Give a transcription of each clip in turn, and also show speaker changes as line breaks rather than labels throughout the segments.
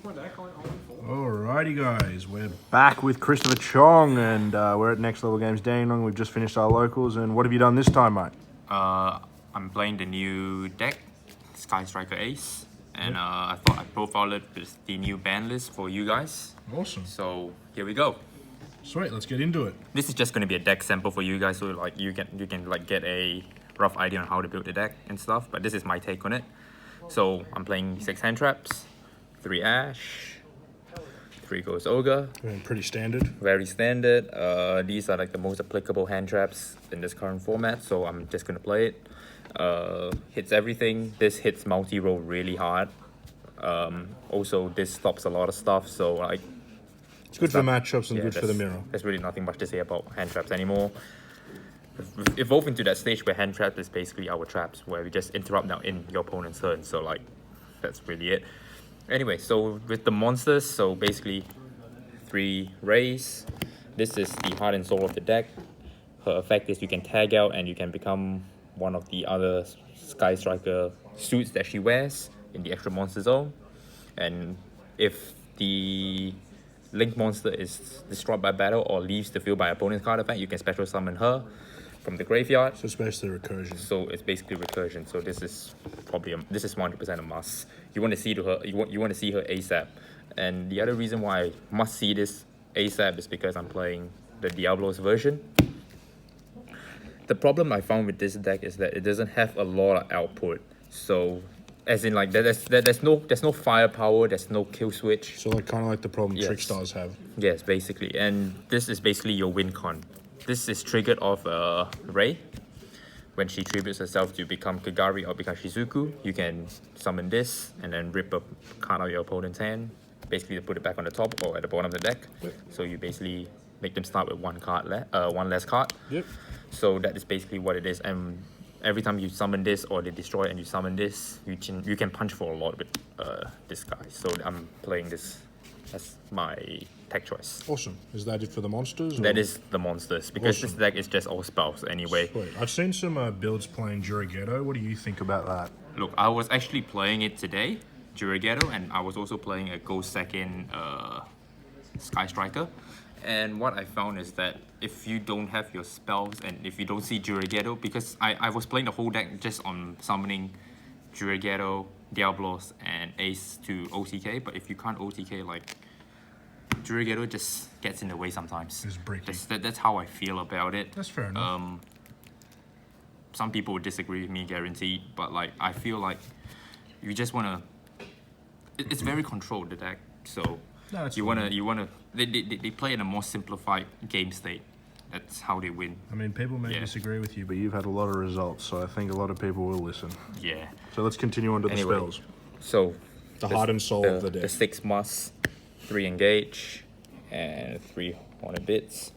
Alrighty guys, we're back with Christopher Cheong and we're at Next Level Games Dandenong. We've just finished our locals and what have you done this time, mate?
I'm playing the new deck, Sky Striker Ace, and I thought I'd profile it with the new Banlist for you guys.
Awesome.
So here we go.
Sweet, let's get into it.
This is just going to be a deck sample for you guys, so like you can like get a rough idea on how to build the deck and stuff. But this is my take on it. So I'm playing 6 hand traps, 3 Ash, 3 Ghost Ogre.
Pretty standard.
Very standard. These are like the most applicable hand traps in this current format, so I'm just gonna play it. Hits everything. This hits multi-roll really hard. Also, this stops a lot of stuff, so like
it's good for matchups and good for the mirror.
There's really nothing much to say about hand traps anymore. We've evolved into that stage where hand traps is basically our traps, where we just interrupt now in your opponent's turn. So like, that's really it. Anyway, so with the monsters, so basically 3 rays. This is the heart and soul of the deck. Her effect is you can tag out and you can become one of the other Sky Striker suits that she wears in the extra monster zone. And if the link monster is destroyed by battle or leaves the field by opponent's card effect, you can special summon her from the graveyard.
So it's basically recursion.
So it's basically recursion. So this is probably this is 100% a must. You want to see her. You want to see her ASAP. And the other reason why I must see this ASAP is because I'm playing the Diablo's version. The problem I found with this deck is that it doesn't have a lot of output. So as in like there's no firepower, there's no kill switch.
So like kind of like the problem Trickstars have.
Yes, basically. And this is basically your win con. This is triggered off Rei. When she tributes herself to become Kagari or become Shizuku, you can summon this and then rip a card out of your opponent's hand, basically to put it back on the top or at the bottom of the deck.
Yep.
So you basically make them start with one less card.
Yep.
So that is basically what it is. And every time you summon this or they destroy and you summon this, you can punch for a lot with this guy. So I'm playing this as my tech choice.
Awesome. Is that it for the monsters? Or?
That is the monsters, because this deck is just all spells anyway.
Sweet. I've seen some builds playing Jurigeto. What do you think about that?
Look, I was actually playing it today, Jurigeto, and I was also playing a Ghost Second Sky Striker. And what I found is that if you don't have your spells and if you don't see Jurigeto, because I was playing the whole deck just on summoning Jurigeto, Diablos, and Ace to OTK, but if you can't OTK, like, Jurigeto just gets in the way sometimes.
It's breaking.
That's how I feel about it.
That's fair enough.
Some people would disagree with me, guaranteed, but like I feel like you just wanna. It's very controlled, the deck, so
no,
you wanna. They play in a more simplified game state. That's how they win.
I mean, people may disagree with you, but you've had a lot of results, so I think a lot of people will listen.
Yeah.
So let's continue on to the spells.
So
the heart and soul of the deck.
The 6 must, 3 engage, and 3 haunted bits.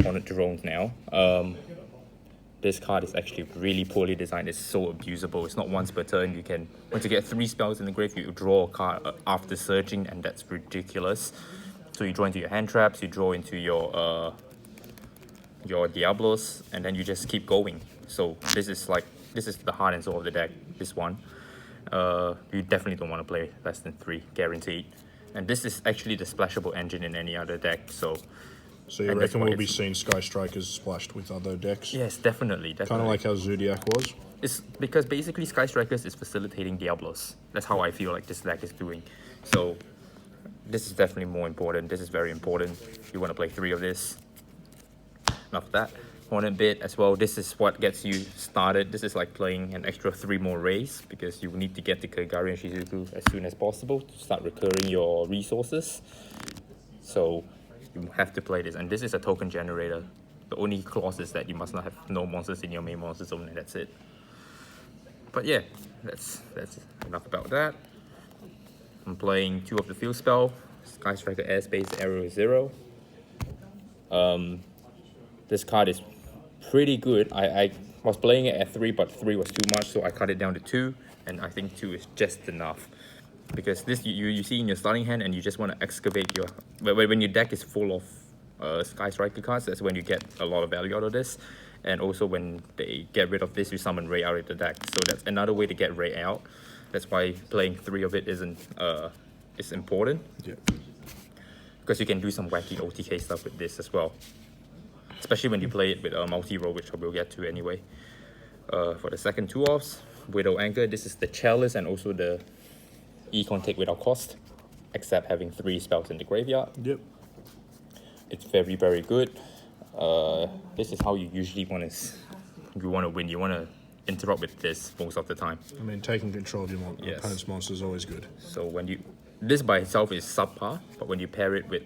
Haunted drones now. This card is actually really poorly designed. It's so abusable. It's not once per turn. You can, once you get 3 spells in the grave, you draw a card after searching, and that's ridiculous. So you draw into your hand traps, you draw into your Diablos, and then you just keep going. So this is the heart and soul of the deck, this one. You definitely don't want to play less than 3, guaranteed. And this is actually the splashable engine in any other deck, so
you reckon we'll be seeing Sky Strikers splashed with other decks?
Yes, definitely.
Kind of like how Zodiac was?
It's because basically Sky Strikers is facilitating Diablos. That's how I feel like this deck is doing. So this is definitely more important. This is very important. You want to play 3 of this. Enough of that. Haunted bit as well. This is what gets you started. This is like playing an extra 3 more rays, because you need to get to Kagari and Shizuku as soon as possible to start recurring your resources. So you have to play this, and this is a token generator. The only clause is that you must not have no monsters in your main monster zone, and that's it. But yeah, that's enough about that. I'm playing 2 of the field spell, Sky Striker Airspace Arrow 0. This card is pretty good. I was playing it at 3, but 3 was too much, so I cut it down to 2, and I think 2 is just enough. Because this you see in your starting hand, and you just want to excavate your... When your deck is full of Sky Striker cards, that's when you get a lot of value out of this. And also when they get rid of this, you summon Rei out of the deck. So that's another way to get Rei out. That's why playing 3 of it isn't is important
Yeah.
because you can do some wacky OTK stuff with this as well. Especially when you play it with a multi-roll, which I will get to anyway. For the second 2-offs, Widow Anchor, this is the Chalice and also the Econ take without cost, except having 3 spells in the graveyard.
Yep.
It's very, very good. This is how you usually want to win. You want to interrupt with this most of the time.
I mean, taking control of your
Yes.
opponent's monster is always good.
So when this by itself is subpar, but when you pair it with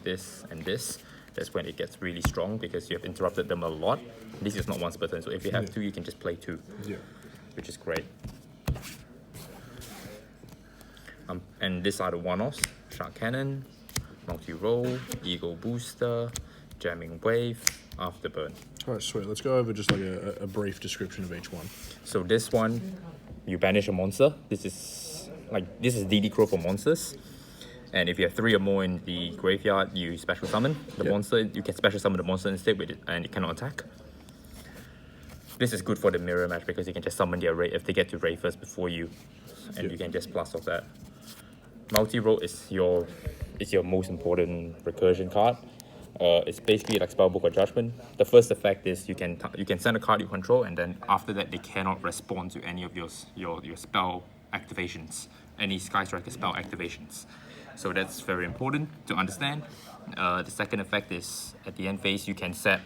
this and this, that's when it gets really strong because you have interrupted them a lot. This is not once per turn, so if you have 2, you can just play 2,
Yeah.
which is great. And these are the one-offs: Shark Cannon, multi-roll, Eagle Booster, Jamming Wave, Afterburn.
All right, sweet. Let's go over just like a brief description of each one.
So this one, you banish a monster. This is DD Crow for monsters. And if you have 3 or more in the graveyard, you special summon the monster. You can special summon the monster instead with it, and it cannot attack. This is good for the mirror match because you can just summon their raid if they get to raid first before you, and you can just blast off that. Multi-roll is your most important recursion card. It's basically like Spellbook or Judgment. The first effect is you can send a card you control, and then after that they cannot respond to any of your spell activations, any Sky Striker spell activations. So that's very important to understand. The second effect is at the end phase you can set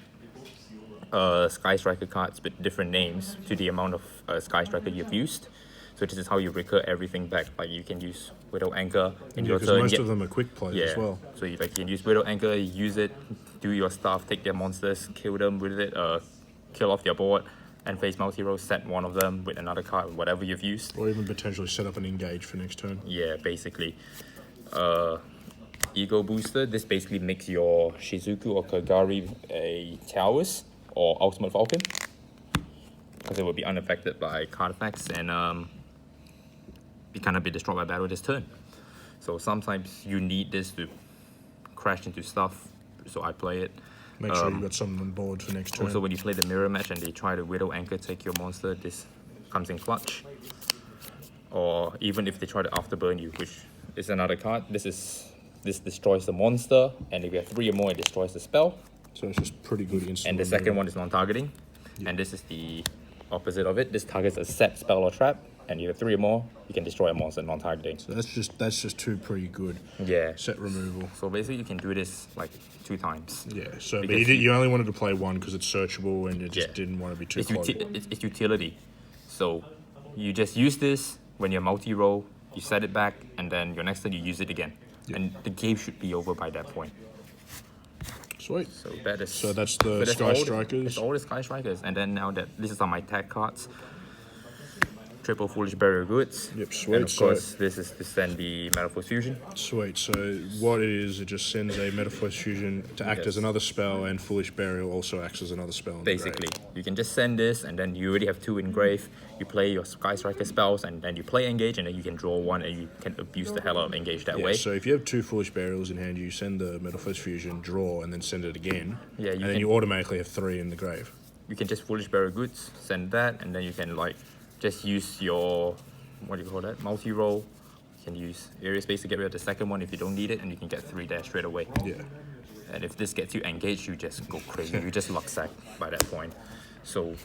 Sky Striker cards with different names to the amount of Sky Striker you've used. So this is how you recur everything back. Like you can use Widow Anchor in your turn.
Most of them are quick plays as well.
So you can use Widow Anchor, use it, do your stuff, take their monsters, kill them with it, kill off their board, and face multi-roll, set one of them with another card, whatever you've used.
Or even potentially set up an engage for next turn.
Yeah, basically. Ego Booster, this basically makes your Shizuku or Kagari a Towers or Ultimate Falcon, because it will be unaffected by card effects and it cannot be destroyed by battle this turn. So sometimes you need this to crash into stuff, so I play it.
Make sure you've got something on board for next turn.
Also, when you play the mirror match and they try to Widow Anchor take your monster, this comes in clutch. Or even if they try to afterburn you, which is another card, this destroys the monster, and if you have 3 or more, it destroys the spell.
So it's just pretty good instant.
And the second one is non-targeting, and this is the opposite of it. This targets a set spell or trap, and you have 3 or more, you can destroy a monster non-targeting.
So that's just 2 pretty good.
Yeah.
Set removal.
So basically, you can do this like 2 times.
Yeah. So but you only wanted to play 1 because it's searchable, and you just didn't want to be too close.
It's utility. So you just use this when you're multi-roll, you set it back, and then your next turn you use it again. And the game should be over by that point.
Sweet.
So that's
the Sky Strikers.
It's all the Sky Strikers. And then now that this is on my tag cards. Triple Foolish Burial Goods.
Yep, sweet.
And of course, this is to send the Metaphor Fusion.
Sweet. So what it is, it just sends a Metaphor Fusion to act as another spell, and Foolish Burial also acts as another spell.
Basically, you can just send this, and then you already have 2 in grave. You play your Sky Striker spells, and then you play Engage, and then you can draw 1, and you can abuse the hell out of Engage that way.
So if you have 2 Foolish Burials in hand, you send the Metaphor Fusion, draw, and then send it again.
Yeah,
and then you automatically have 3 in the grave.
You can just Foolish Burial Goods, send that, and then you can just use your, what do you call that, multi-roll. You can use Area Space to get rid of the second one if you don't need it, and you can get 3 there straight away.
Yeah.
And if this gets you engaged, you just go crazy. You just luck sack by that point. So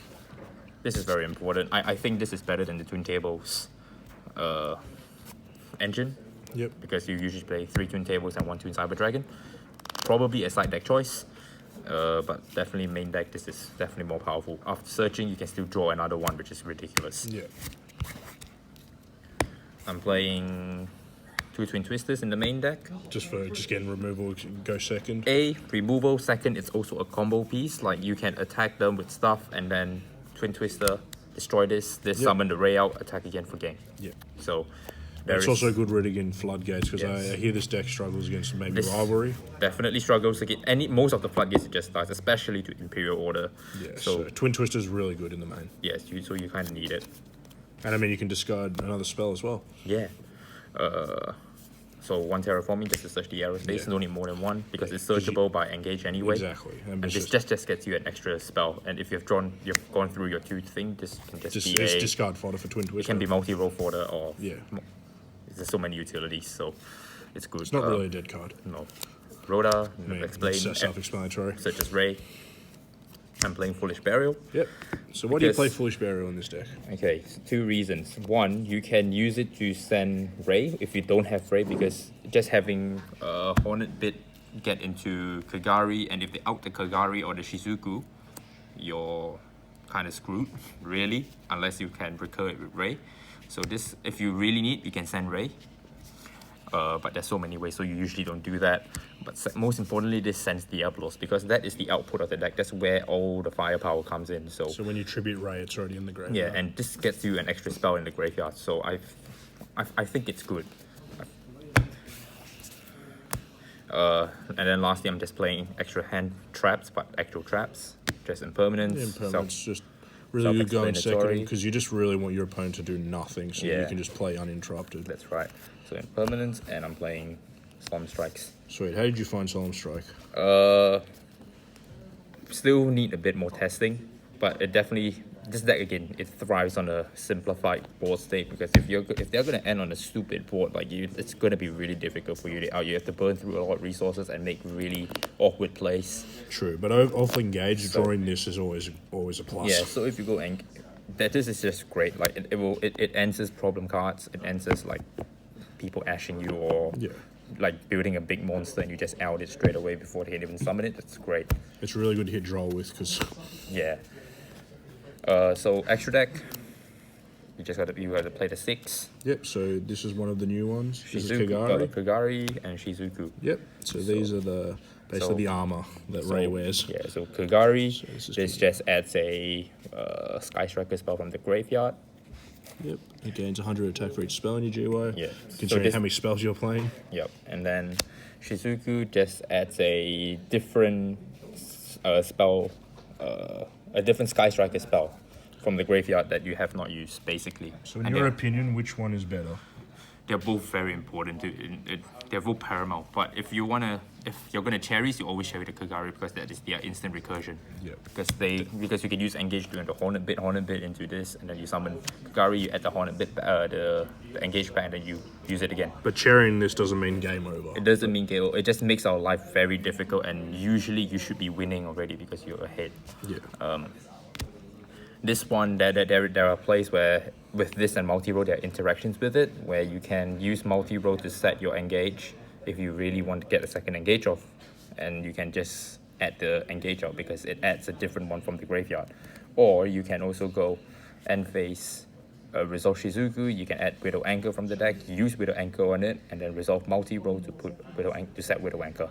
this is very important. I think this is better than the Twin Tables engine.
Yep.
Because you usually play 3 Twin Tables and 1 Twin Cyber Dragon. Probably a side deck choice. But definitely main deck, this is definitely more powerful. After searching, you can still draw another one, which is ridiculous.
Yeah.
I'm playing 2 Twin Twisters in the main deck.
Just getting removal, go second.
Removal, second, it's also a combo piece. Like you can attack them with stuff, and then Twin Twister, destroy this, summon the Ray out, attack again for game.
Yeah.
So
it's also good rid against Floodgates, because I hear this deck struggles against maybe Rivalry.
Definitely struggles against most of the Floodgates it just dies, especially to Imperial Order.
Yeah, so Twin Twister is really good in the main.
Yes, so you kind of need it.
And I mean, you can discard another spell as well.
Yeah. So 1 Terraforming just to search the aerospace, no need more than 1, because it's searchable by Engage anyway.
Exactly.
And this just gets you an extra spell. And if you've gone through your 2 thing, this can just be
it's discard fodder for Twin Twister.
It can be multi-roll fodder or there's so many utilities, so it's good.
It's not really a dead card.
No. Rhoda,
I mean,
explain,
it's self-explanatory.
such as Ray. I'm playing Foolish Burial.
Yep. So why do you play Foolish Burial in this deck?
Okay, so 2 reasons. One, you can use it to send Ray if you don't have Ray, because just having Hornet Bit get into Kagari, and if they out the Kagari or the Shizuku, you're kind of screwed, really, unless you can recur it with Ray. So this, if you really need, you can send Ray. But there's so many ways, so you usually don't do that. But most importantly, this sends Diablos, because that is the output of the deck. That's where all the firepower comes in. So
when you tribute Ray, it's already in the graveyard.
yeah, and this gets you an extra spell in the graveyard. So I think it's good. And then lastly, I'm just playing extra hand traps, but actual traps, just impermanence.
Yeah, impermanence, just really good going second, because you just really want your opponent to do nothing, so you can just play uninterrupted.
That's right. So impermanence, and I'm playing Solemn Strikes.
Sweet. How did you find Solemn Strike?
Still need a bit more testing, but it definitely, this deck again, it thrives on a simplified board state, because if they're gonna end on a stupid board like you, it's gonna be really difficult for you to out. You have to burn through a lot of resources and make really awkward plays.
True, but off engage, drawing this is always a plus.
Yeah, so if you go this is just great. Like it answers problem cards. It answers like people ashing you, or like building a big monster and you just out it straight away before they can even summon it. That's great.
It's really good to hit draw with, because
yeah. So extra deck, you gotta play the 6.
Yep. So this is one of the new ones. This is
Shizuku,
Kagari.
Kagari and Shizuku.
Yep. So these are basically the armor that Ray wears.
Yeah. So Kagari,
So
this just adds a Sky Striker spell from the graveyard.
Yep. It gains 100 attack for each spell in your GUI.
Yeah.
Considering how many spells you're playing.
Yep. And then Shizuku just adds a different spell, a different Sky Striker spell from the graveyard that you have not used, basically.
So in your opinion, which one is better?
They're both very important. They're both paramount. But if you're gonna cherries, you always cherry the Kagari, because that is their instant recursion.
Yeah.
Because you can use engage doing the Hornet Bit into this, and then you summon Kagari, you add the Hornet Bit, the engage back, and then you use it again.
But cherrying this doesn't mean game over.
It doesn't mean game over. It just makes our life very difficult, and usually you should be winning already because you're ahead.
Yeah.
This one, there are plays where with this and multi-roll, there are interactions with it, where you can use multi-roll to set your engage if you really want to get a second engage off, and you can just add the engage out because it adds a different one from the graveyard. Or you can also go end phase, resolve Shizuku. You can add Widow Anchor from the deck, use Widow Anchor on it, and then resolve multi-roll to put to set Widow Anchor.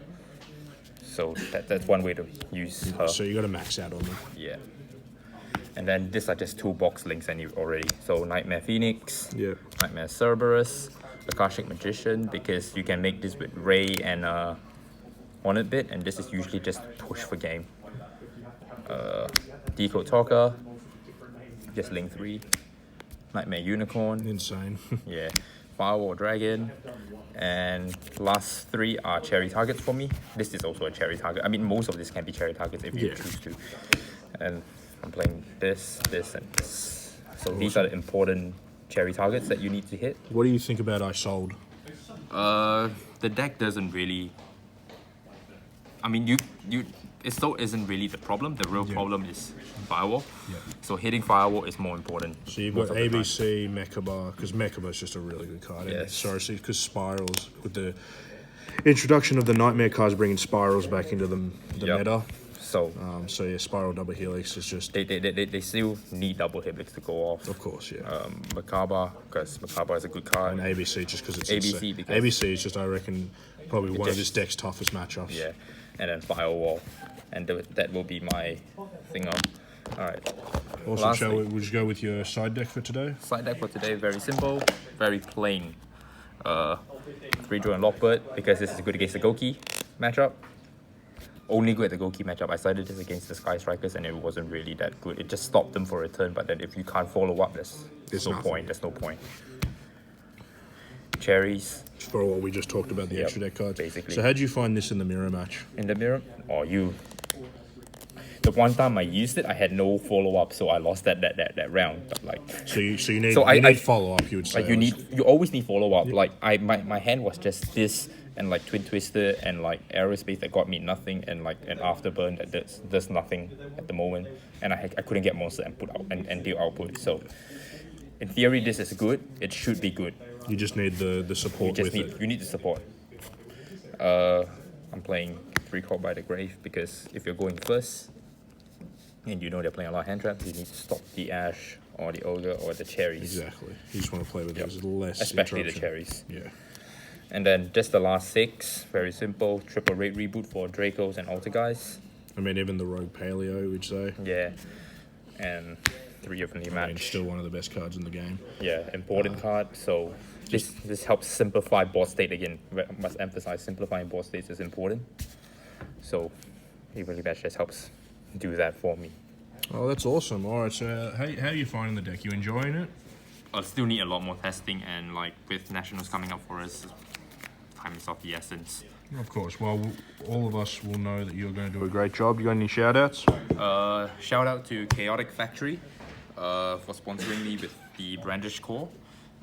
So that's one way to use her.
So you got to max out on them.
Yeah. And then these are just 2 box links already. So Nightmare Phoenix, Nightmare Cerberus, Akashic Magician, because you can make this with Ray and Hornet Bit, and this is usually just push for game. Decode Talker, just link 3. Nightmare Unicorn.
Insane.
Yeah. Firewall Dragon. And last 3 are cherry targets for me. This is also a cherry target. I mean, most of this can be cherry targets if you choose to. And I'm playing this, and this. So these are the important cherry targets that you need to hit.
What do you think about I Sold?
The deck doesn't really. I mean, it still isn't really the problem. The real problem is Firewall.
Yeah.
So hitting Firewall is more important.
So you've got ABC, Mechaba, because Mechaba is just a really good card.
Yes.
Sorry, because Spirals, with the introduction of the Nightmare cards, bringing Spirals back into the meta.
So
yeah, Spiral Double Helix is just...
They still need Double Helix to go off.
Of course, yeah.
Macabre, because Macabre is a good card.
And ABC, just because it's...
ABC, because...
ABC is just, I reckon, probably one of this deck's toughest matchups.
Yeah, and then Firewall. And that will be my thing on. Alright.
Awesome. We'll just go with your side deck for today?
Side deck for today, very simple, very plain. 3-draw and Lockbird, because this is good against the Goki matchup. Only good at the Goki matchup. I started this against the Sky Strikers and it wasn't really that good. It just stopped them for a turn, but then if you can't follow up, there's no point. Cherries.
For what we just talked about, the extra deck cards.
Basically.
So how did you find this in the mirror match?
In the mirror? the one time I used it, I had no follow up, so I lost that round. But like,
So you need
So
you need
I-
follow up. You would say
like you always need follow up. Like my hand was just this and like twin twister and like aerospace that got me nothing and like an afterburn that does nothing at the moment, and I couldn't get monster and put out and deal output. So in theory, this is good. It should be good.
You just need the
You
support
just
with
need
it.
you need the support. I'm playing 3 Caught by the Grave because if you're going first and you know they're playing a lot of hand traps, you need to stop the Ash or the Ogre or the Cherries.
Exactly. You just want to play with those less,
Especially the
interruption.
Cherries.
Yeah.
And then just the last 6, very simple, triple rate reboot for Dracos and Alter Guys.
I mean, even the Rogue Paleo, we'd say.
Yeah. And 3 of the
I mean,
match.
still one of the best cards in the game.
Yeah, important card. So this helps simplify board state again. I must emphasize simplifying board states is important. So even that just helps do that for me.
Oh, that's awesome. All right, so how are you finding the deck? You enjoying it?
I still need a lot more testing, and like with nationals coming up for us, time is of the essence.
Of course. Well, all of us will know that you're going to do a great job. You got any shout outs?
Shout out to Chaotic Factory for sponsoring me with the Brandish core.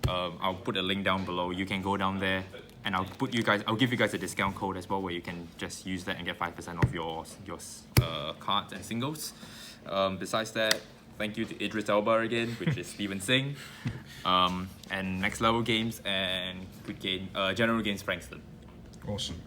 I'll put a link down below. You can go down there, and I'll give you guys a discount code as well, where you can just use that and get 5% off your cards and singles. Besides that, thank you to Idris Elba again, which is Steven Singh, and Next Level Games and Good Game, General Games Frankston.
Awesome.